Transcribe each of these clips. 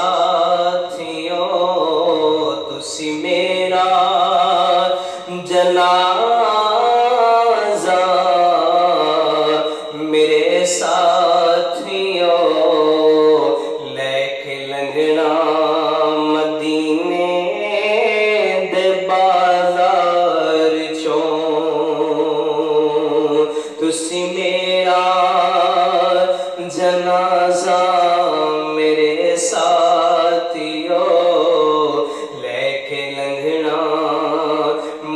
साथियों तुसी मेरा जनाजा, मेरे साथियों लेके लंघना मदीने दे बाजार चों, तुसी मेरा जनाजा मेरे साथियों लेके लंघना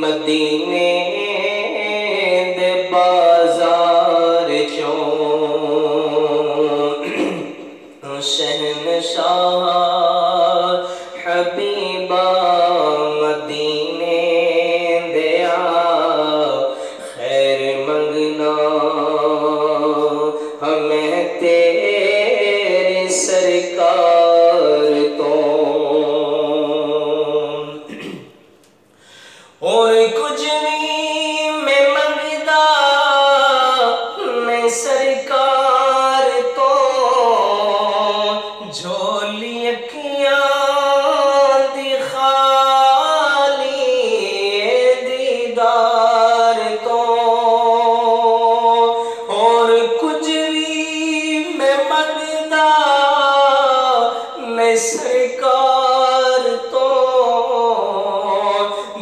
मदीने दे बाजार चों। शहनशाह हबीबा मदीने दिया खैर मंगना हमें तेरी सरकार तो, और कुछ नहीं मैं मंगदा मैं सरकार तो, झोली अखियां दी खाली दीदार तो, और कुछ भी मैं मंगदा मैं सरकार तो,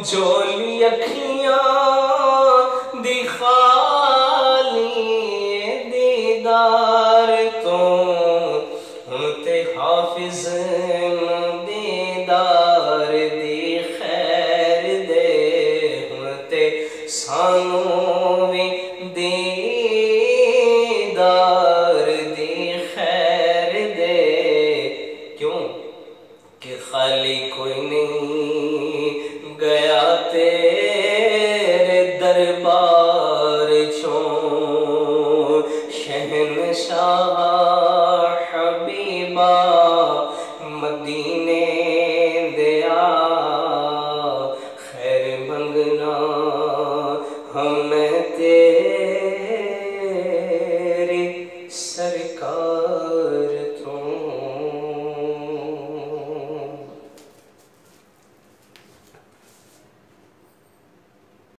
झोली अखियां दी खाली दीदार तो, ते हाफिज दीदार दी खैर दे, ते सानू भी दीदार दी खैर दे। क्यों कि खाली कोई नहीं गया तेरे दरबार चों। शहनशाह